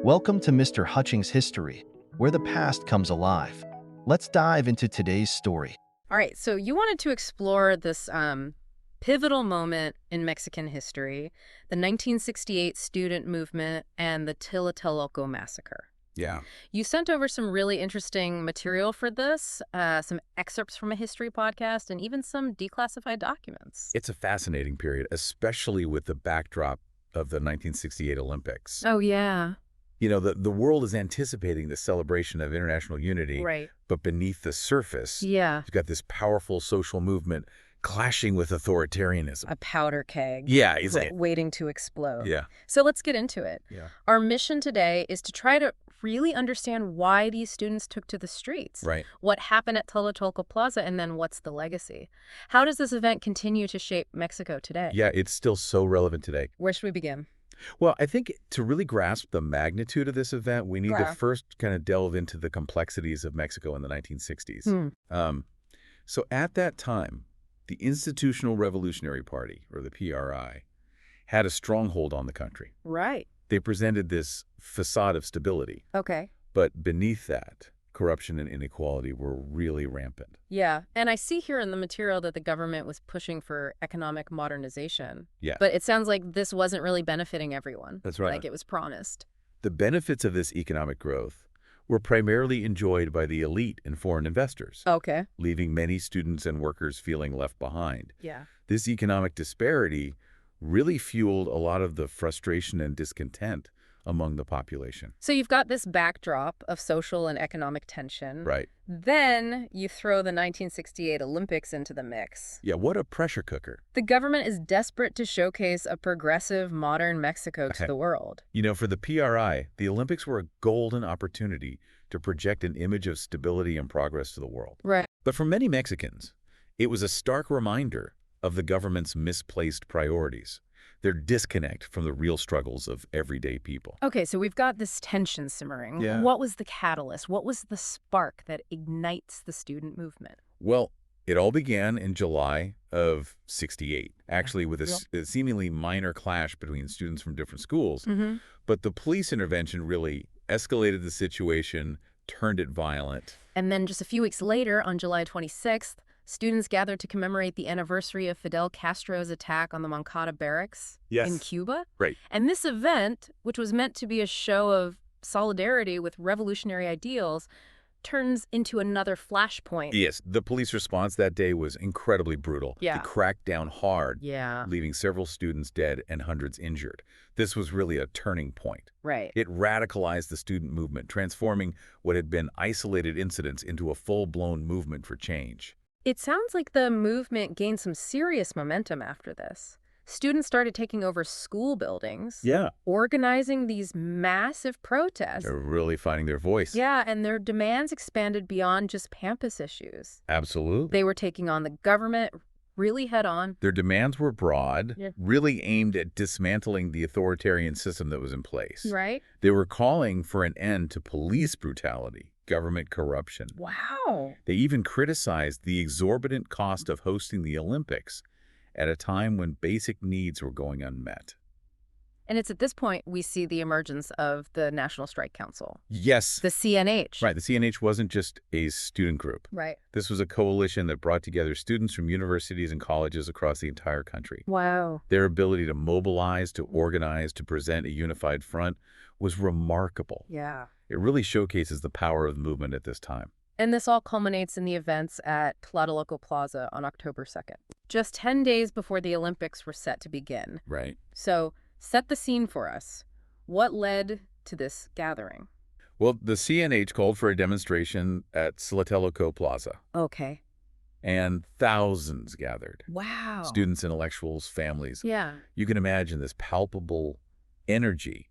Welcome to Mr. Hutchings History, where the past comes alive. Let's dive into today's story. All right, so you wanted to explore this pivotal moment in Mexican history, the 1968 student movement and the Tlatelolco Massacre. Yeah. You sent over some really interesting material for this, some excerpts from a history podcast, and even some declassified documents. It's a fascinating period, especially with the backdrop of the 1968 Olympics. Oh, yeah. You know, the world is anticipating the celebration of international unity, Right. but beneath the surface, Yeah. you've got this powerful social movement clashing with authoritarianism. A powder keg. Yeah, is it? Waiting to explode. Yeah. So let's get into it. Yeah. Our mission today is to try to really understand why these students took to the streets. Right. What happened at Tlatelolco Plaza, and then what's the legacy? How does this event continue to shape Mexico today? Yeah, it's still so relevant today. Where should we begin? Well, I think to really grasp the magnitude of this event, we need to Yeah. first kind of delve into the complexities of Mexico in the 1960s. So at that time, the Institutional Revolutionary Party, or the PRI, had a stronghold on the country. Right. They presented this facade of stability, Okay. but beneath that, corruption and inequality were really rampant. Yeah. And I see here in the material that the government was pushing for economic modernization. Yeah. But it sounds like this wasn't really benefiting everyone. That's right. Like it was promised. The benefits of this economic growth were primarily enjoyed by the elite and foreign investors, Okay. leaving many students and workers feeling left behind. Yeah. This economic disparity really fueled a lot of the frustration and discontent among the population. So you've got this backdrop of social and economic tension. Right. Then you throw the 1968 Olympics into the mix. Yeah, what a pressure cooker. The government is desperate to showcase a progressive, modern Mexico to Okay. the world. You know, for the PRI, the Olympics were a golden opportunity to project an image of stability and progress to the world. Right. But for many Mexicans, it was a stark reminder of the government's misplaced priorities, their disconnect from the real struggles of everyday people. Okay, so we've got this tension simmering. Yeah. What was the catalyst? What was the spark that ignites the student movement? Well, it all began in July of '68, actually with a seemingly minor clash between students from different schools. But the police intervention really escalated the situation, turned it violent. And then just a few weeks later, on July 26th, students gathered to commemorate the anniversary of Fidel Castro's attack on the Moncada barracks in Cuba. Right. And this event, which was meant to be a show of solidarity with revolutionary ideals, turns into another flashpoint. Yes, the police response that day was incredibly brutal. Yeah. They cracked down hard, Yeah. leaving several students dead and hundreds injured. This was really a turning point. Right. It radicalized the student movement, transforming what had been isolated incidents into a full-blown movement for change. It sounds like the movement gained some serious momentum after this. Students started taking over school buildings, Yeah. organizing these massive protests. They're really finding their voice. Yeah, and their demands expanded beyond just campus issues. Absolutely. They were taking on the government really head on. Their demands were broad, Yeah. really aimed at dismantling the authoritarian system that was in place. Right? They were calling for an end to police brutality, government corruption. Wow. They even criticized the exorbitant cost of hosting the Olympics at a time when basic needs were going unmet. And it's at this point we see the emergence of the National Strike Council, Yes. the CNH. Right. The CNH wasn't just a student group. Right. This was a coalition that brought together students from universities and colleges across the entire country. Wow. Their ability to mobilize, to organize, to present a unified front was remarkable. Yeah. It really showcases the power of the movement at this time. And this all culminates in the events at Tlatelolco Plaza on October 2nd, just 10 days before the Olympics were set to begin. Right. So set the scene for us. What led to this gathering? Well, the CNH called for a demonstration at Tlatelolco Plaza, Okay. and thousands gathered. Wow. Students, intellectuals, families. Yeah. You can imagine this palpable energy,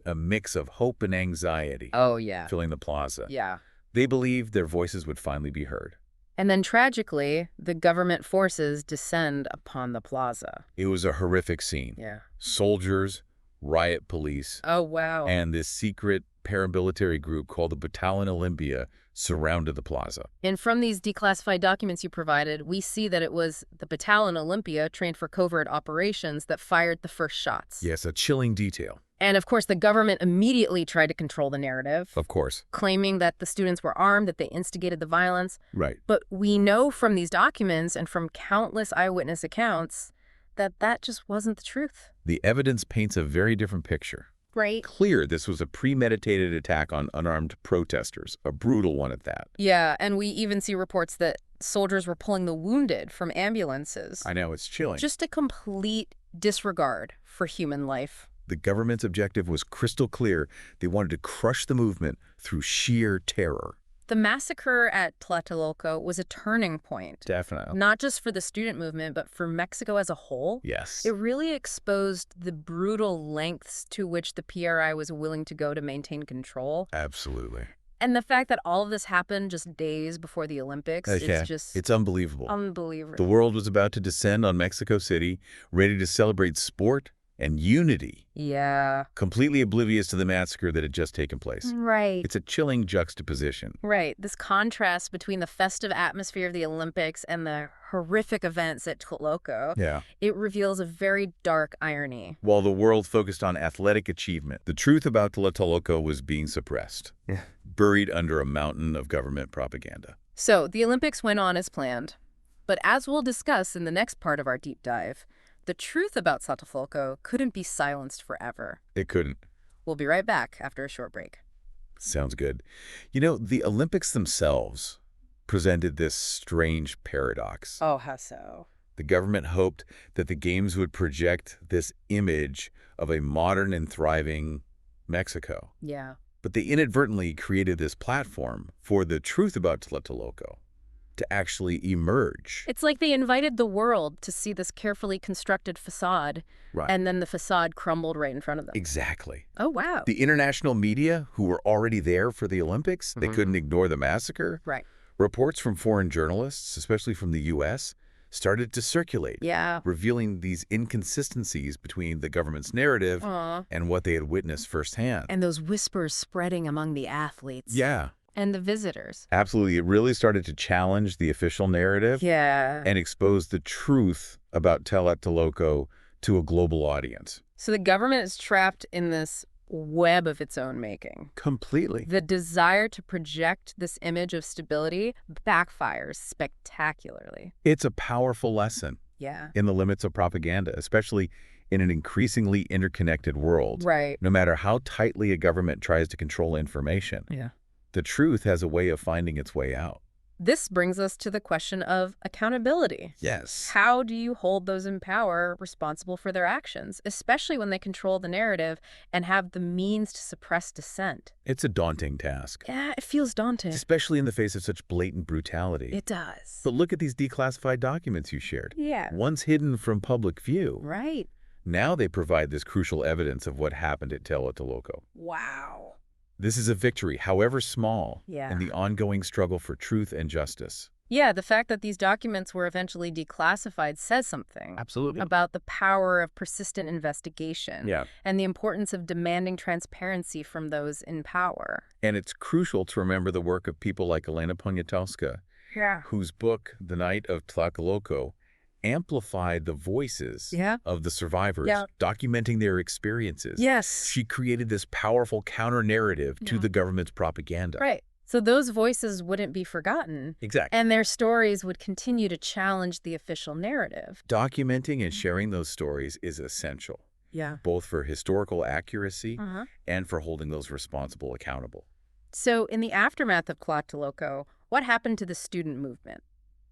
a mix of hope and anxiety Oh, yeah. filling the plaza. Yeah. They believed their voices would finally be heard. And then tragically, the government forces descend upon the plaza. It was a horrific scene. Yeah. Soldiers, riot police, Oh, wow. and this secret paramilitary group called the Battalion Olympia surrounded the plaza. And from these declassified documents you provided, we see that it was the Battalion Olympia, trained for covert operations, that fired the first shots. Yes, a chilling detail. And of course, the government immediately tried to control the narrative, Of course. claiming that the students were armed, that they instigated the violence. Right. But we know from these documents and from countless eyewitness accounts that that just wasn't the truth. The evidence paints a very different picture. Right. Clear this was a premeditated attack on unarmed protesters, a brutal one at that. Yeah, and we even see reports that soldiers were pulling the wounded from ambulances. I know, it's chilling. Just a complete disregard for human life. The government's objective was crystal clear. They wanted to crush the movement through sheer terror. The massacre at Tlatelolco was a turning point. Definitely. Not just for the student movement, but for Mexico as a whole. Yes. It really exposed the brutal lengths to which the PRI was willing to go to maintain control. Absolutely. And the fact that all of this happened just days before the Olympics, It's unbelievable. Unbelievable. The world was about to descend on Mexico City, ready to celebrate sport and unity. Yeah. Completely oblivious to the massacre that had just taken place. Right. It's a chilling juxtaposition. Right. This contrast between the festive atmosphere of the Olympics and the horrific events at Tlatelolco, Yeah. it reveals a very dark irony. While the world focused on athletic achievement, the truth about Tlatelolco was being suppressed, buried under a mountain of government propaganda. So the Olympics went on as planned. But as we'll discuss in the next part of our deep dive, the truth about Tlatelolco couldn't be silenced forever. It couldn't. We'll be right back after a short break. Sounds good. You know, the Olympics themselves presented this strange paradox. Oh, how so? The government hoped that the games would project this image of a modern and thriving Mexico. Yeah. But they inadvertently created this platform for the truth about Tlatelolco to actually emerge. It's like they invited the world to see this carefully constructed facade, Right. and then the facade crumbled right in front of them. Exactly. Oh, wow. The international media, who were already there for the Olympics, they couldn't ignore the massacre. Right. Reports from foreign journalists, especially from the U.S., started to circulate, Yeah. revealing these inconsistencies between the government's narrative Aw. and what they had witnessed firsthand. And those whispers spreading among the athletes. Yeah, And the visitors. absolutely. It really started to challenge the official narrative Yeah. and expose the truth about Tlatelolco to a global audience. So the government is trapped in this web of its own making. Completely. The desire to project this image of stability backfires spectacularly. It's a powerful lesson Yeah. in the limits of propaganda, especially in an increasingly interconnected world. Right. No matter how tightly a government tries to control information, Yeah. the truth has a way of finding its way out. This brings us to the question of accountability. Yes. How do you hold those in power responsible for their actions, especially when they control the narrative and have the means to suppress dissent? It's a daunting task, Yeah, it feels daunting. especially in the face of such blatant brutality. It does. But look at these declassified documents you shared. Yeah. Once hidden from public view, Right. now they provide this crucial evidence of what happened at Tlatelolco. Wow. This is a victory, however small, Yeah. in the ongoing struggle for truth and justice. Yeah, the fact that these documents were eventually declassified says something Absolutely. about the power of persistent investigation Yeah. and the importance of demanding transparency from those in power. And it's crucial to remember the work of people like Elena Poniatowska, Yeah. whose book, The Night of Tlatelolco, amplified the voices Yeah. of the survivors, Yeah. documenting their experiences. Yes. She created this powerful counter-narrative to Yeah. the government's propaganda. Right. So those voices wouldn't be forgotten, Exactly. and their stories would continue to challenge the official narrative. Documenting and sharing those stories is essential, Yeah. both for historical accuracy Uh-huh. and for holding those responsible accountable. So in the aftermath of Tlatelolco, what happened to the student movement?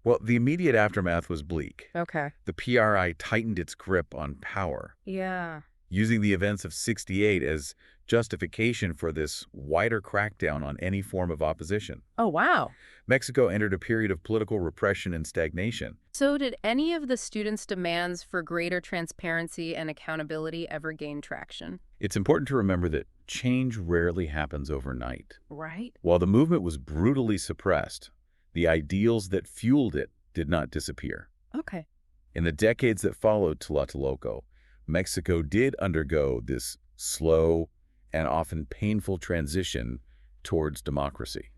Well, the immediate aftermath was bleak. Okay. The PRI tightened its grip on power, Yeah. using the events of '68 as justification for this wider crackdown on any form of opposition. Oh, wow. Mexico entered a period of political repression and stagnation. So did any of the students' demands for greater transparency and accountability ever gain traction? It's important to remember that change rarely happens overnight. Right. While the movement was brutally suppressed, the ideals that fueled it did not disappear. Okay. In the decades that followed Tlatelolco, Mexico did undergo this slow and often painful transition towards democracy.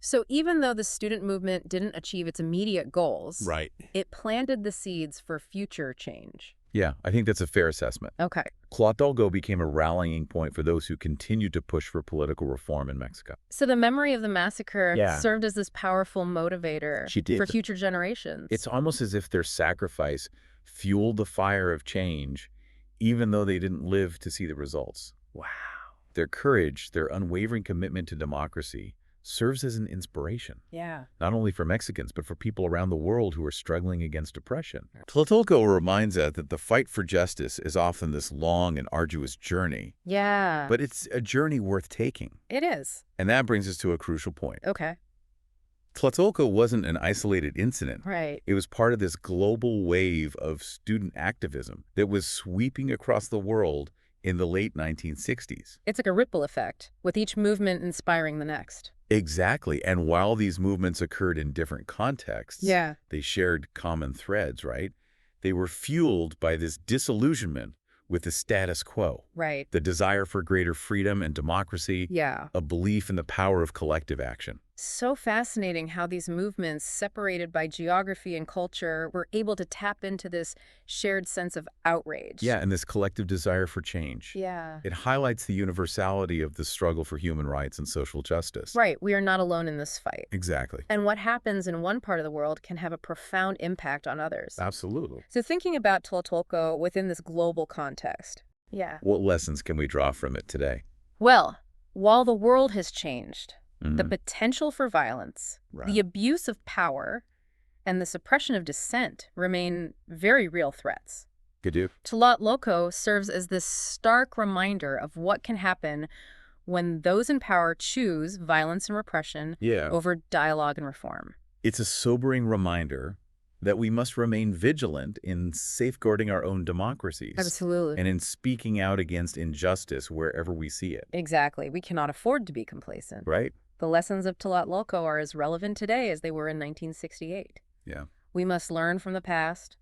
So even though the student movement didn't achieve its immediate goals, Right. it planted the seeds for future change. Yeah, I think that's a fair assessment. Okay. Tlatelolco became a rallying point for those who continued to push for political reform in Mexico. So the memory of the massacre Yeah. served as this powerful motivator She did. for future generations. It's almost as if their sacrifice fueled the fire of change, even though they didn't live to see the results. Wow. Their courage, their unwavering commitment to democracy, serves as an inspiration, Yeah. not only for Mexicans, but for people around the world who are struggling against oppression. Tlatelolco reminds us that the fight for justice is often this long and arduous journey, Yeah. but it's a journey worth taking. It is. And that brings us to a crucial point. Okay. Tlatelolco wasn't an isolated incident. Right. It was part of this global wave of student activism that was sweeping across the world in the late 1960s. It's like a ripple effect, with each movement inspiring the next. Exactly. And while these movements occurred in different contexts, they shared common threads, right? They were fueled by this disillusionment with the status quo. Right. The desire for greater freedom and democracy. Yeah. A belief in the power of collective action. So fascinating how these movements, separated by geography and culture, were able to tap into this shared sense of outrage. Yeah, and this collective desire for change. Yeah. It highlights the universality of the struggle for human rights and social justice. Right. We are not alone in this fight. Exactly. And what happens in one part of the world can have a profound impact on others. Absolutely. So thinking about Tlatelolco within this global context. Yeah. What lessons can we draw from it today? Well, while the world has changed, the potential for violence, the abuse of power, and the suppression of dissent remain very real threats. Good. Tlatelolco serves as this stark reminder of what can happen when those in power choose violence and repression over dialogue and reform. It's a sobering reminder that we must remain vigilant in safeguarding our own democracies. Absolutely. And in speaking out against injustice wherever we see it. Exactly. We cannot afford to be complacent. Right? The lessons of Tlatelolco are as relevant today as they were in 1968. Yeah. We must learn from the past,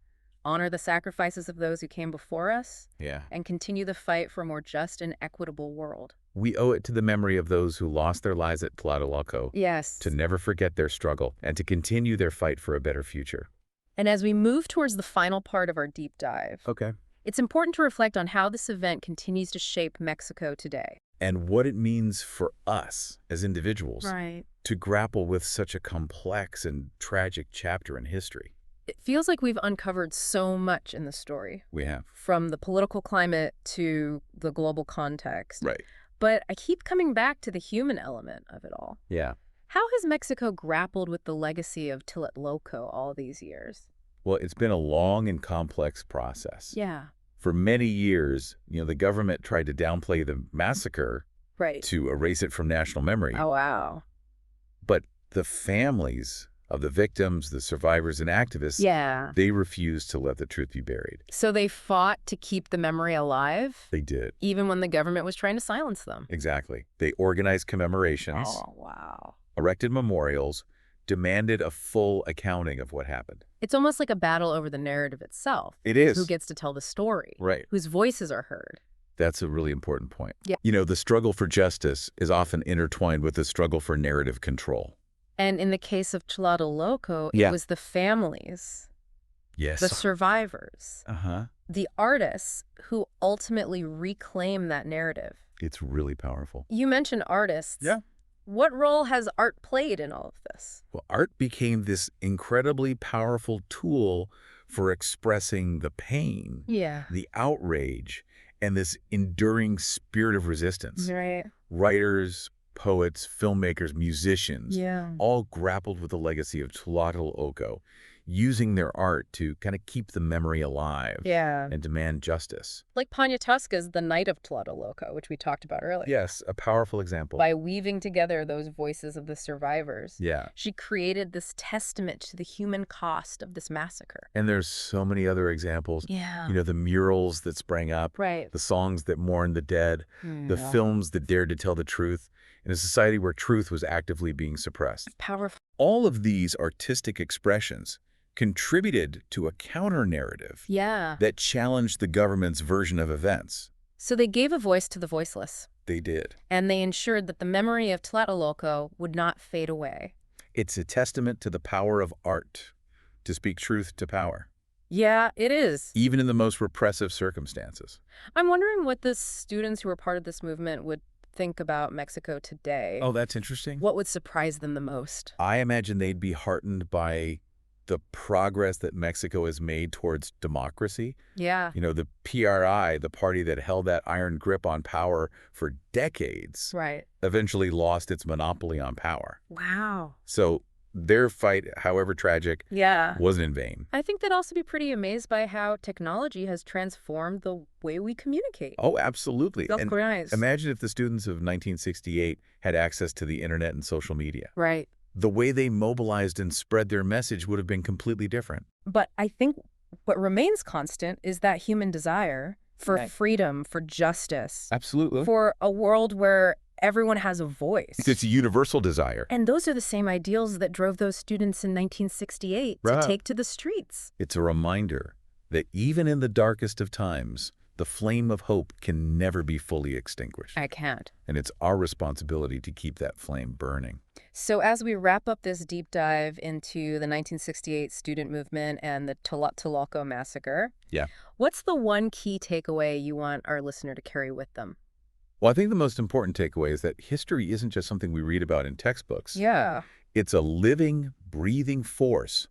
honor the sacrifices of those who came before us, and continue the fight for a more just and equitable world. We owe it to the memory of those who lost their lives at Tlatelolco to never forget their struggle and to continue their fight for a better future. And as we move towards the final part of our deep dive, it's important to reflect on how this event continues to shape Mexico today. And what it means for us as individuals Right. to grapple with such a complex and tragic chapter in history. It feels like we've uncovered so much in the story. We have. From the political climate to the global context. Right. But I keep coming back to the human element of it all. Yeah. How has Mexico grappled with the legacy of Tlatelolco all these years? Well, it's been a long and complex process. Yeah. For many years, the government tried to downplay the massacre to erase it from national memory. Oh, wow. But the families of the victims, the survivors and activists, they refused to let the truth be buried. So they fought to keep the memory alive? They did. Even when the government was trying to silence them? Exactly. They organized commemorations, erected memorials, demanded a full accounting of what happened. It's almost like a battle over the narrative itself. It is. Who gets to tell the story? Right. Whose voices are heard? That's a really important point. Yeah. The struggle for justice is often intertwined with the struggle for narrative control. And in the case of Tlatelolco, it was the families, the survivors, the artists who ultimately reclaim that narrative. It's really powerful. You mentioned artists. Yeah. What role has art played in all of this? Well, art became this incredibly powerful tool for expressing the pain, the outrage, and this enduring spirit of resistance. Right. Writers, poets, filmmakers, musicians, all grappled with the legacy of Tlatelolco, using their art to kind of keep the memory alive and demand justice. Like Poniatowska's The Night of Tlatelolco, which we talked about earlier. Yes, a powerful example. By weaving together those voices of the survivors, Yeah. she created this testament to the human cost of this massacre. And there's so many other examples. Yeah. You know, the murals that sprang up, Right. the songs that mourned the dead, the films that dared to tell the truth in a society where truth was actively being suppressed. Powerful. All of these artistic expressions contributed to a counter-narrative Yeah. that challenged the government's version of events. So they gave a voice to the voiceless. They did. And they ensured that the memory of Tlatelolco would not fade away. It's a testament to the power of art to speak truth to power. Yeah, it is. even in the most repressive circumstances. I'm wondering what the students who were part of this movement would think about Mexico today. Oh, that's interesting. What would surprise them the most? I imagine they'd be heartened by the progress that Mexico has made towards democracy. Yeah. You know, the PRI, the party that held that iron grip on power for decades, Right. eventually lost its monopoly on power. Wow. So their fight, however tragic, Yeah. wasn't in vain. I think they'd also be pretty amazed by how technology has transformed the way we communicate. Oh, absolutely. And Self-organized. imagine if the students of 1968 had access to the internet and social media. Right. The way they mobilized and spread their message would have been completely different. But I think what remains constant is that human desire for Right. freedom, for justice, Absolutely. for a world where everyone has a voice. It's a universal desire. And those are the same ideals that drove those students in 1968 to Right. take to the streets. It's a reminder that even in the darkest of times, the flame of hope can never be fully extinguished. I can't. And it's our responsibility to keep that flame burning. So as we wrap up this deep dive into the 1968 student movement and the Tlatelolco Massacre, Yeah. what's the one key takeaway you want our listener to carry with them? Well, I think the most important takeaway is that history isn't just something we read about in textbooks. Yeah. It's a living, breathing force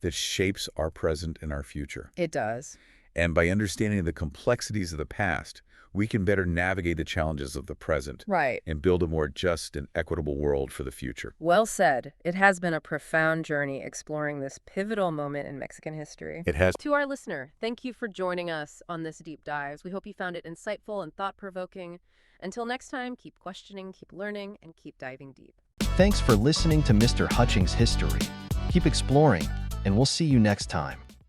that shapes our present and our future. It does. And by understanding the complexities of the past, we can better navigate the challenges of the present Right. and build a more just and equitable world for the future. Well said. It has been a profound journey exploring this pivotal moment in Mexican history. It has. To our listener, thank you for joining us on this deep dive. We hope you found it insightful and thought-provoking. Until next time, keep questioning, keep learning, and keep diving deep. Thanks for listening to Mr. Hutchings History. Keep exploring, and we'll see you next time.